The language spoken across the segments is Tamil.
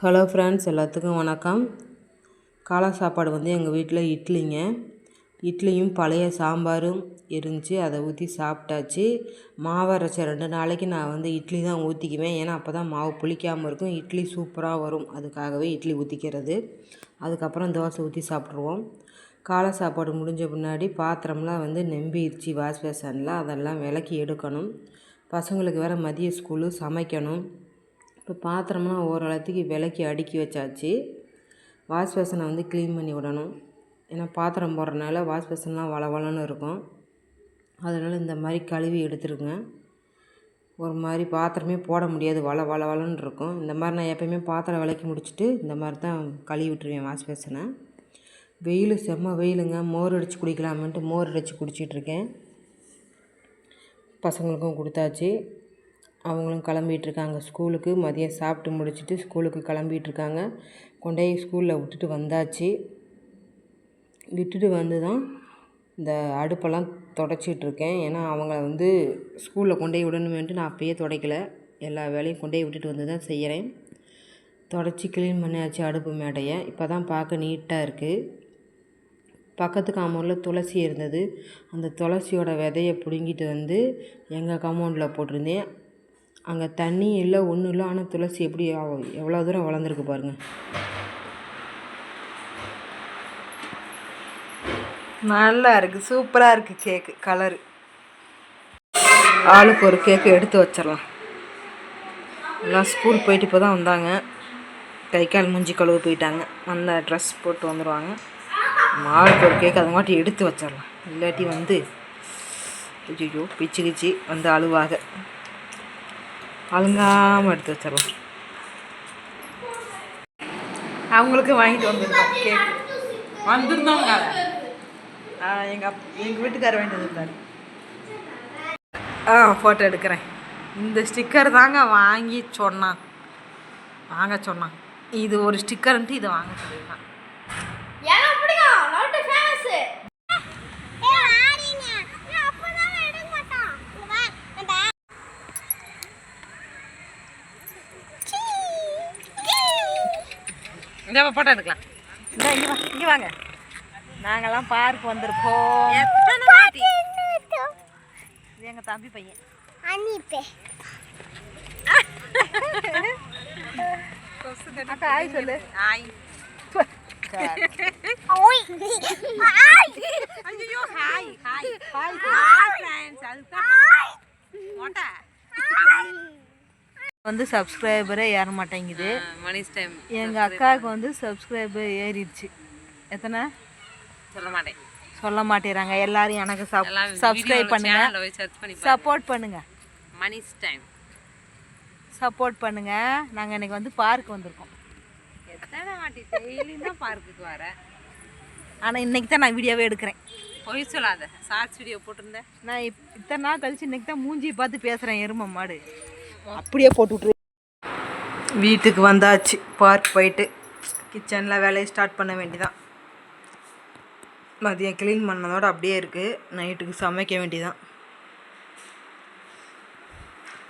ஹலோ ஃப்ரெண்ட்ஸ், எல்லாத்துக்கும் வணக்கம். காலை சாப்பாடு வந்து எங்கள் வீட்டில் இட்லிங்க. இட்லியும் பழைய சாம்பாரும் இருந்துச்சு, அதை ஊற்றி சாப்பிட்டாச்சு. மாவு அரைச்ச 2 நாளைக்கு நான் வந்து இட்லி தான் ஊற்றிக்குவேன். ஏன்னா அப்போ தான் மாவு புளிக்காமல் இருக்கும், இட்லி சூப்பராக வரும். அதுக்காகவே இட்லி ஊற்றிக்கிறது. அதுக்கப்புறம் தோசை ஊற்றி சாப்பிட்ருவோம். காலை சாப்பாடு முடிஞ்ச பின்னாடி பாத்திரம்லாம் வந்து நெம்பிடுச்சு வாஷ் பேசனில், அதெல்லாம் விளக்கி எடுக்கணும். பசங்களுக்கு வேறு மதிய ஸ்கூலு, சமைக்கணும். இப்போ பாத்திரம்லாம் ஓரளவுக்கு விளக்கி அடுக்கி வச்சாச்சு. வாஷ் பேசனை வந்து க்ளீன் பண்ணி விடணும். ஏன்னா பாத்திரம் போடுறதுனால வாஷ் பேசன்லாம் வளவளன்னு இருக்கும். அதனால் இந்த மாதிரி கழுவி எடுத்துருங்க. ஒரு மாதிரி பாத்திரமே போட முடியாது, வளவளன்னு இருக்கும். இந்த மாதிரி நான் எப்போயுமே பாத்திரம் விளக்கி முடிச்சுட்டு இந்த மாதிரி தான் கழுவி விட்டுருவேன் வாஷ் பேசனை. வெயில் செம்ம வெயிலுங்க. மோர் அடித்து குடிக்கலாமன்ட்டு மோர் அடித்து குடிச்சிட்ருக்கேன். பசங்களுக்கும் கொடுத்தாச்சு. அவங்களும் கிளம்பிகிட்ருக்காங்க ஸ்கூலுக்கு. மதியம் சாப்பிட்டு முடிச்சுட்டு ஸ்கூலுக்கு கிளம்பிகிட்ருக்காங்க. கொண்டு போய் ஸ்கூலில் விட்டுட்டு வந்தாச்சு. விட்டுட்டு வந்து தான் இந்த அடுப்பெல்லாம் துடைச்சிட்ருக்கேன். ஏன்னா அவங்கள வந்து ஸ்கூலில் கொண்டு போய் விடணுமேன்ட்டு நான் அப்பயே துடைக்கல. எல்லா வேலையும் கொண்டு போய் விட்டுட்டு வந்து தான் செய்கிறேன். துடைச்சி க்ளீன் பண்ணியாச்சு அடுப்பு மேடையை. இப்போ தான் பார்க்க நீட்டாக இருக்குது. பக்கத்து காம்பவுண்டில் துளசி இருந்தது. அந்த துளசியோட விதையை பிடுங்கிட்டு வந்து எங்கள் காம்பவுண்டில் போட்டிருந்தேன். அங்கே தண்ணி இல்லை, ஒன்றும் இல்லை. ஆனால் துளசி எப்படி எவ்வளோ தூரம் வளர்ந்துருக்கு பாருங்கள். நல்லா இருக்குது, சூப்பராக இருக்குது கேக்கு. கலரு ஆளுக்கு ஒரு கேக்கு எடுத்து வச்சிடலாம். எல்லாம் ஸ்கூல் போயிட்டு இப்போ தான் வந்தாங்க. கை கால் மூஞ்சி கழுவு போயிட்டாங்க. அந்த ட்ரெஸ் போட்டு வந்துடுவாங்க. ஆளுக்கு ஒரு கேக்கு அதை மாட்டி எடுத்து வச்சிடலாம். இல்லாட்டி வந்து ஐயோ பிச்சு வந்து அழுவாக. அழுங்காமல் எடுத்து வச்சிடலாம். அவங்களுக்கு வாங்கிட்டு வந்துருக்கோம் கேக். வந்துருந்தோங்க. எங்கள் வீட்டுக்காரர் வாங்கிட்டு வந்துருந்தார். ஃபோட்டோ எடுக்கிறேன். இந்த ஸ்டிக்கர் தாங்க வாங்க சொன்னான். இது ஒரு ஸ்டிக்கர்ன்ட்டு இதை வாங்க சொல்லியிருக்கான். இங்கே ஃபோட்டோ எடுக்கலாம். இங்கே வாங்க. நாங்கள்லாம் பார்க் வந்திருக்கோம். இது எங்கள் தம்பி பையன் அக்கா. ஆய் சொல்லு. ஆய். வந்து சப்ஸ்கிரைபரே ஏற மாட்டேங்குது. எங்கள் அக்காவுக்கு வந்து சப்ஸ்கிரைபர் ஏறிடுச்சு. எத்தனை சொல்ல மாட்டேறாங்க. எல்லாரும் எனக்கு சப்ஸ்கிரைப் பண்ணுங்க, சப்போர்ட் பண்ணுங்க, சப்போர்ட் பண்ணுங்க. நாங்கள் இன்னைக்கு வந்து பார்க் வந்திருக்கோம். பார்க்குக்கு வர ஆனால் இன்னைக்கு தான் நான் வீடியோவே எடுக்கிறேன். பொய் சொல்லாத. ஷார்ட்ஸ் வீடியோ போட்டிருந்தேன். நான் இத்தனை நாள் கழிச்சு இன்னைக்கு தான் மூஞ்சியை பார்த்து பேசுகிறேன். எருமை மாடு அப்படியே போட்டு விட்ரு. வீட்டுக்கு வந்தாச்சு. பார்க் போயிட்டு கிச்சனில் வேலையை ஸ்டார்ட் பண்ண வேண்டியதான். மதியம் க்ளீன் பண்ணதோடு அப்படியே இருக்குது. நைட்டுக்கு சமைக்க வேண்டியதான்.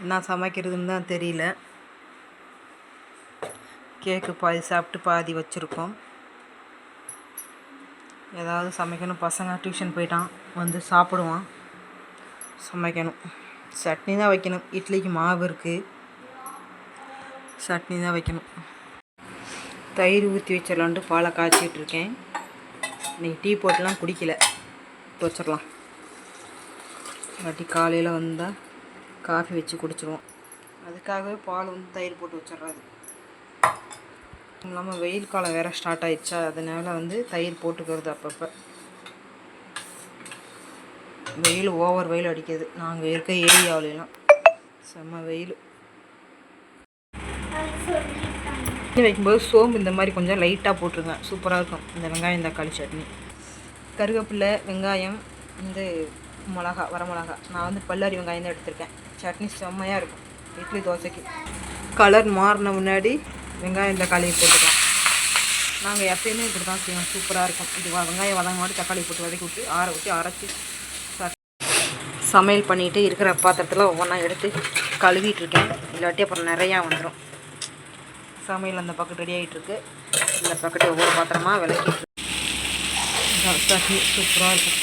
என்ன சமைக்கிறதுன்னு தான் தெரியல. கேக்கு பாதி சாப்பிட்டு பாதி வச்சுருக்கோம். ஏதாவது சமைக்கணும். பசங்க டியூஷன் போயிட்டான், வந்து சாப்பிடுவான். சமைக்கணும். சட்னி தான் வைக்கணும். இட்லிக்கு மாவு இருக்குது, சட்னி தான் வைக்கணும். தயிர் ஊற்றி வச்சிடலான்ட்டு பாலை காய்ச்சிட்ருக்கேன். இன்றைக்கி டீ போட்டுலாம் குடிக்கல, வச்சிடலாம். இல்லாட்டி காலையில் வந்தால் காஃபி வச்சு குடிச்சிடுவோம். அதுக்காகவே பால் வந்து தயிர் போட்டு வச்சிட்றது. இல்லாமல் வெயில் காலம் வேறு ஸ்டார்ட் ஆகிடுச்சா, அதனால் வந்து தயிர் போட்டுக்கிறது அப்பப்போ. வெயில் ஓவர் வெயில் அடிக்குது. நாங்கள் இருக்க ஏரியாவிலாம் செம்ம வெயில். வைக்கும்போது சோம்பு இந்த மாதிரி கொஞ்சம் லைட்டாக போட்டுருங்க, சூப்பராக இருக்கும். இந்த வெங்காயம் தக்காளி சட்னி, கருவேப்பிலை, வெங்காயம், வந்து மிளகா, வரமிளகா. நான் வந்து பல்லாரி வெங்காயம் தான் எடுத்திருக்கேன். சட்னி செம்மையாக இருக்கும் இட்லி தோசைக்கு. கலர் மாறின முன்னாடி வெங்காயம் தக்காளியை போட்டுக்கலாம். நாங்கள் எப்பயுமே இப்படி தான் செய்வோம், சூப்பராக இருக்கும். இது வெங்காயம் வதங்க மாதிரி தக்காளி போட்டு வதக்கி விட்டு ஆற ஊற்றி அரைச்சி சமையல் பண்ணிவிட்டு இருக்கிற பாத்திரத்தில் ஒவ்வொன்றா எடுத்து கழுவிட்டுருக்கேன். இல்லாட்டி அப்புறம் நிறையா வந்துடும். சமையல் அந்த பக்கம் ரெடி ஆகிட்டுருக்கு. இந்த பக்கத்து ஒவ்வொரு பாத்திரமாக விளக்கிட்டு சட்னி சூப்பராக இருக்கும்.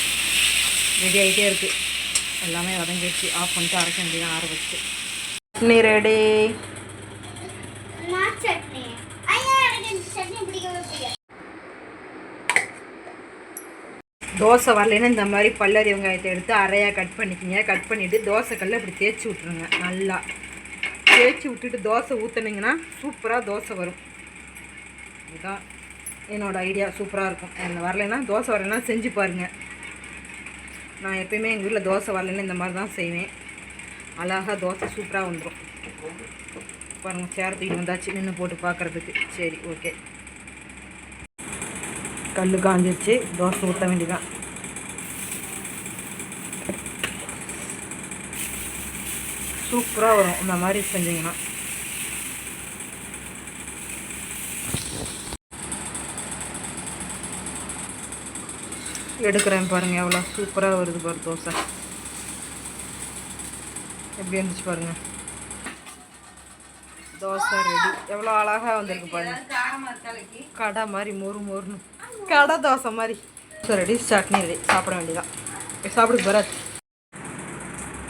ரெடி ஆகிட்டே இருக்குது. எல்லாமே வதங்கிடுச்சு. ஆஃப் பண்ணிட்டு அரைக்க வேண்டியதான் ஆற வச்சுட்டு. சட்னி ரெடி. தோசை வரலைன்னா இந்த மாதிரி பல்லரி வெங்காயத்தை எடுத்து அரையாக கட் பண்ணிக்கிங்க. கட் பண்ணிவிட்டு தோசைக்கல்ல இப்படி தேய்ச்சி விட்ருங்க. நல்லா தேய்ச்சி விட்டுட்டு தோசை ஊற்றுனீங்கன்னா சூப்பராக தோசை வரும். இதுதான் என்னோடய ஐடியா. சூப்பராக இருக்கும். அதில் வரலைன்னா தோசை வரலைன்னா செஞ்சு பாருங்கள். நான் எப்போயுமே எங்கள் வீட்டில் தோசை வரலைன்னா இந்த மாதிரி தான் செய்வேன். அழகாக தோசை சூப்பராக வந்துடும். பாருங்கள், சேர் தூக்கி வந்தாச்சு நின்று போட்டு பார்க்குறதுக்கு. சரி, ஓகே. கல் காஞ்சிருச்சு. தோசை ஊற்ற வேண்டியதான். சூப்பராக வரும் இந்த மாதிரி செஞ்சிங்கன்னா. எடுக்கிறேன் பாருங்கள், எவ்வளோ சூப்பராக வருது பாரு தோசை. எப்படி இருந்துச்சு பாருங்கள். தோசை ரெடி. எவ்வளோ அழகாக வந்திருக்கு பாருங்கள். கடை மாதிரி மொறு மொறுன்னு கடை தோசை மாதிரி. Dosa ready, chutney ready. சாப்பிட வேண்டியதான். சாப்பிடுக்கு பராத்.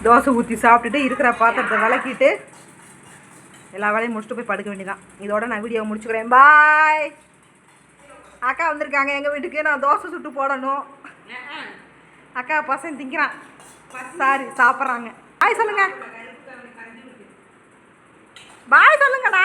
தோசை ஊற்றி சாப்பிட்டுட்டு இருக்கிற பாத்திரத்தை விளக்கிட்டு எல்லா வேலையும் முடிச்சுட்டு போய் படுக்க வேண்டியதான். இதோட நான் வீடியோவை முடிச்சுக்கிறேன். பாய். அக்கா வந்திருக்காங்க எங்கள் வீட்டுக்கு. நான் தோசை சுட்டு போடணும். அக்கா பசங்க திங்கிறான். சாரி, சாப்பிட்றாங்க. பாய் சொல்லுங்க. பாய் சொல்லுங்கடா.